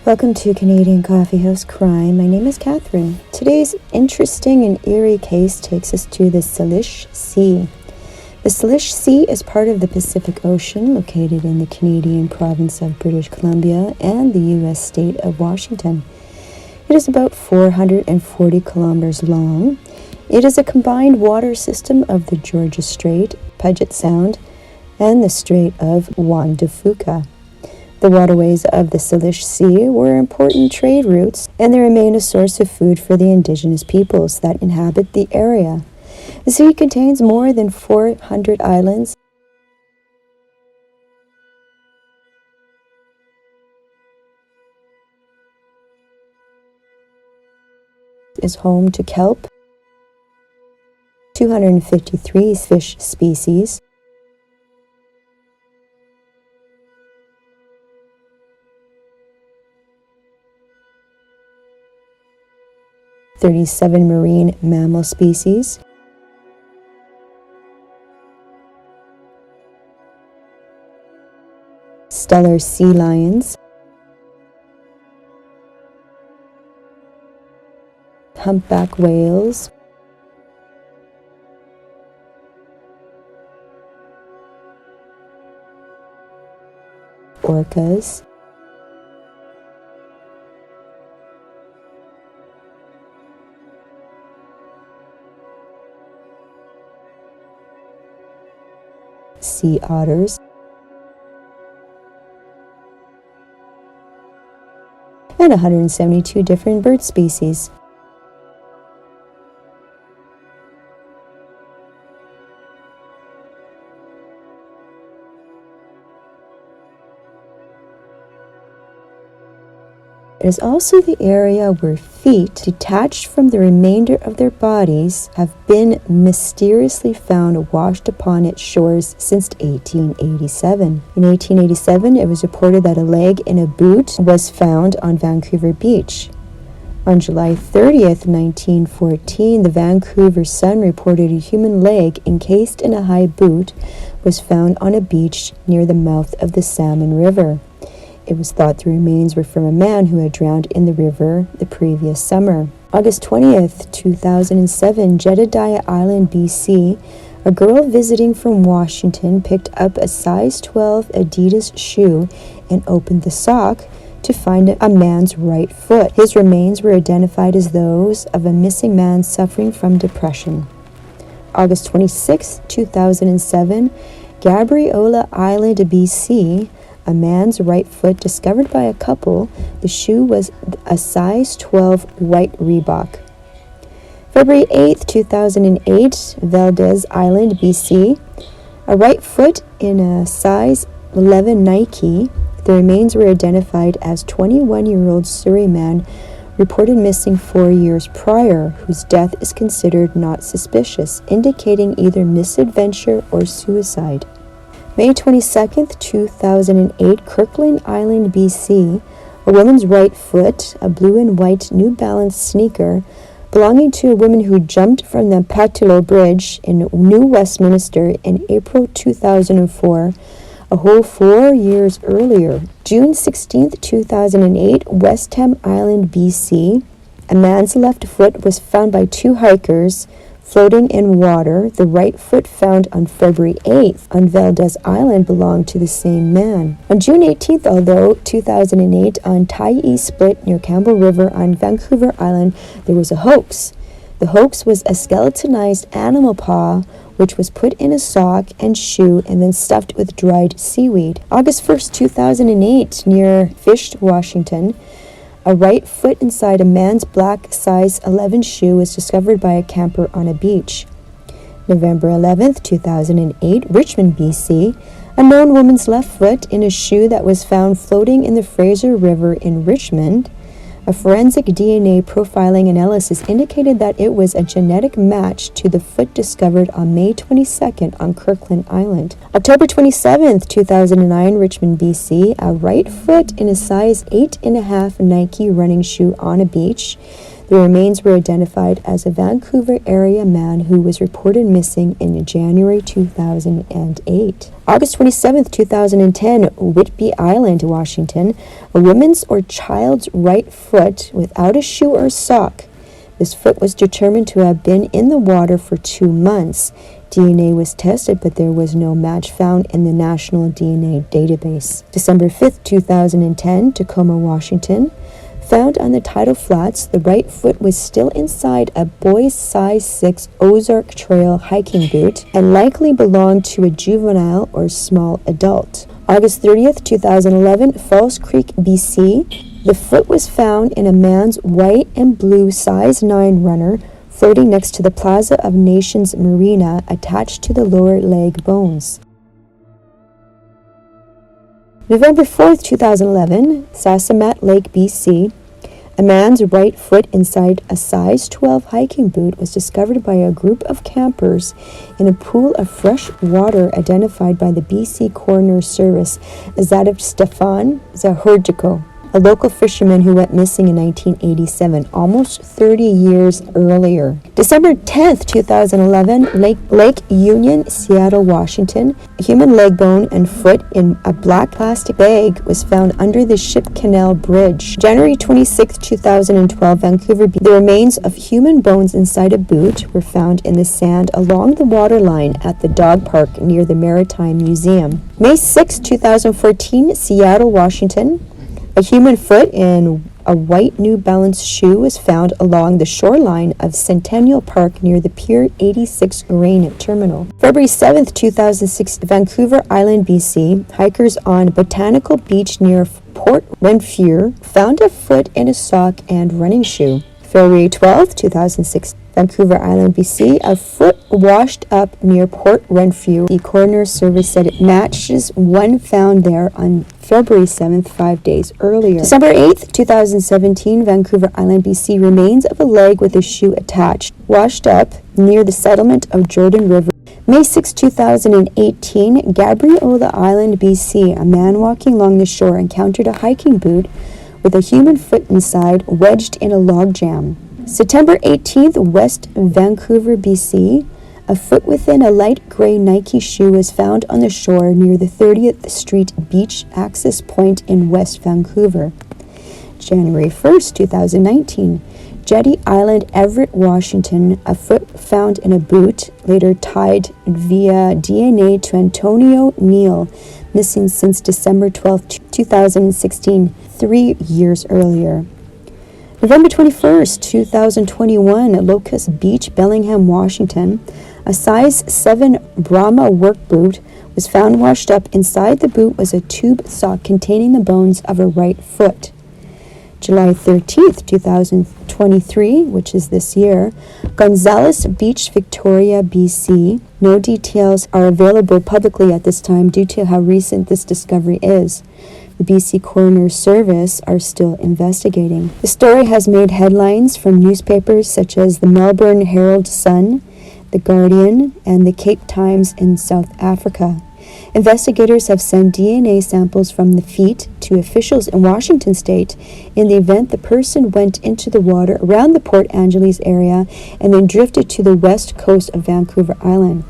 Welcome to Canadian Coffee House Crime. My name is Catherine. Today's interesting and eerie case takes us to the Salish Sea. The Salish Sea is part of the Pacific Ocean, located in the Canadian province of British Columbia and the U.S. state of Washington. It is about 440 kilometers long. It is a combined water system of the Georgia Strait, Puget Sound, and the Strait of Juan de Fuca. The waterways of the Salish Sea were important trade routes, and they remain a source of food for the indigenous peoples that inhabit the area. The sea contains more than 400 islands. It is home to kelp, 253 fish species, 37 marine mammal species, stellar sea lions, humpback whales, orcas, sea otters, and 172 different bird species. It is also the area where feet detached from the remainder of their bodies have been mysteriously found washed upon its shores since 1887. In 1887, it was reported that a leg in a boot was found on Vancouver Beach. On July 30th, 1914, the Vancouver Sun reported a human leg encased in a high boot was found on a beach near the mouth of the Salmon River. It was thought the remains were from a man who had drowned in the river the previous summer. August 20th, 2007, Jedediah Island, BC, a girl visiting from Washington picked up a size 12 Adidas shoe and opened the sock to find a man's right foot. His remains were identified as those of a missing man suffering from depression. August 26, 2007, Gabriola Island, BC, a man's right foot discovered by a couple. The shoe was a size 12 white Reebok. February 8, 2008, Valdez Island, BC, a right foot in a size 11 Nike. The remains were identified as 21-year-old Surrey man reported missing 4 years prior, whose death is considered not suspicious, indicating either misadventure or suicide. May 22nd, 2008, Kirkland Island, BC, a woman's right foot, a blue and white New Balance sneaker, belonging to a woman who jumped from the Pattullo Bridge in New Westminster in April 2004, a whole 4 years earlier. June 16th, 2008, West Ham Island, BC, a man's left foot was found by two hikers floating in water. The right foot found on February 8th on Valdez Island belonged to the same man. On June 18th, although 2008, on Tyee Split near Campbell River on Vancouver Island, there was a hoax. The hoax was a skeletonized animal paw which was put in a sock and shoe and then stuffed with dried seaweed. August 1st, 2008, near Fish, Washington, a right foot inside a man's black size 11 shoe was discovered by a camper on a beach. November 11th, 2008, Richmond, BC, a known woman's left foot in a shoe that was found floating in the Fraser River in Richmond. A forensic DNA profiling analysis indicated that it was a genetic match to the foot discovered on May 22nd on Kirkland Island. October 27th, 2009, Richmond, BC, a right foot in a size 8.5 Nike running shoe on a beach. The remains were identified as a Vancouver area man who was reported missing in January 2008. August 27, 2010, Whidbey Island, Washington. A woman's or child's right foot without a shoe or sock. This foot was determined to have been in the water for 2 months. DNA was tested, but there was no match found in the National DNA Database. December 5, 2010, Tacoma, Washington. Found on the tidal flats, the right foot was still inside a boy's size 6 Ozark Trail hiking boot and likely belonged to a juvenile or small adult. August 30th, 2011, Falls Creek, BC. The foot was found in a man's white and blue size 9 runner floating next to the Plaza of Nations Marina, attached to the lower leg bones. November 4th, 2011, Sasamat Lake, BC. A man's right foot inside a size 12 hiking boot was discovered by a group of campers in a pool of fresh water identified by the BC Coroner Service as that of Stefan Zahurjiko, a local fisherman who went missing in 1987, almost 30 years earlier. December 10th, 2011, Lake Union, Seattle, Washington. A human leg bone and foot in a black plastic bag was found under the Ship Canal Bridge. January 26, 2012, Vancouver. The remains of human bones inside a boot were found in the sand along the waterline at the dog park near the Maritime Museum. May 6, 2014, Seattle, Washington. A human foot in a white New Balance shoe was found along the shoreline of Centennial Park near the Pier 86 grain terminal. February 7, 2006, Vancouver Island, BC. Hikers on Botanical Beach near Port Renfrew found a foot in a sock and running shoe. February 12, 2006, Vancouver Island, BC. A foot washed up near Port Renfrew. The coroner service said it matches one found there on February 7th, 5 days earlier. December 8th, 2017, Vancouver Island, BC. Remains of a leg with a shoe attached, washed up near the settlement of Jordan River. May 6, 2018, Gabriola Island, BC. A man walking along the shore encountered a hiking boot with a human foot inside, wedged in a log jam. September 18th, West Vancouver, BC. A foot within a light gray Nike shoe was found on the shore near the 30th Street Beach access point in West Vancouver. January 1st, 2019, Jetty Island, Everett, Washington. A foot found in a boot, later tied via DNA to Antonio Neal, missing since December 12, 2016, 3 years earlier. November 21st, 2021, at Locust Beach, Bellingham, Washington. A size 7 Brahma work boot was found washed up. Inside the boot was a tube sock containing the bones of a right foot. July 13th, 2023, which is this year, Gonzales Beach, Victoria, BC. No details are available publicly at this time due to how recent this discovery is. The BC Coroner Service are still investigating. The story has made headlines from newspapers such as the Melbourne Herald Sun, The Guardian, and the Cape Times in South Africa. Investigators have sent DNA samples from the feet to officials in Washington state in the event the person went into the water around the Port Angeles area and then drifted to the west coast of Vancouver Island.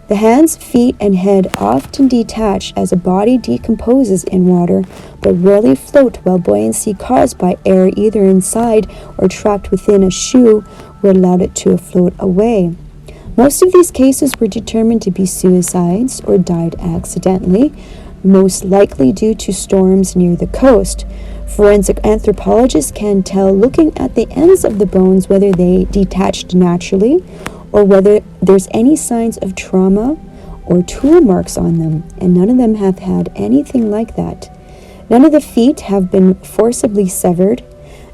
The hands, feet, and head often detach as a body decomposes in water, but rarely float, while buoyancy caused by air either inside or trapped within a shoe would allow it to float away. Most of these cases were determined to be suicides or died accidentally, most likely due to storms near the coast. Forensic anthropologists can tell looking at the ends of the bones whether they detached naturally or whether there's any signs of trauma or tool marks on them, and none of them have had anything like that. None of the feet have been forcibly severed.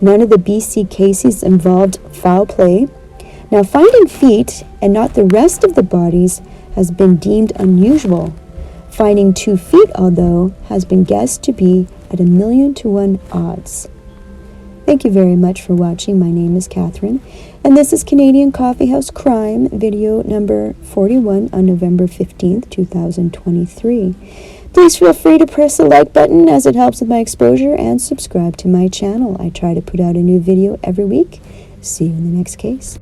None of the BC cases involved foul play. Now, finding feet and not the rest of the bodies has been deemed unusual. Finding 2 feet, although, has been guessed to be at 1,000,000 to 1 odds. Thank you very much for watching. My name is Catherine, and this is Canadian Coffeehouse Crime, video number 41 on November 15th, 2023. Please feel free to press the like button as it helps with my exposure, and subscribe to my channel. I try to put out a new video every week. See you in the next case.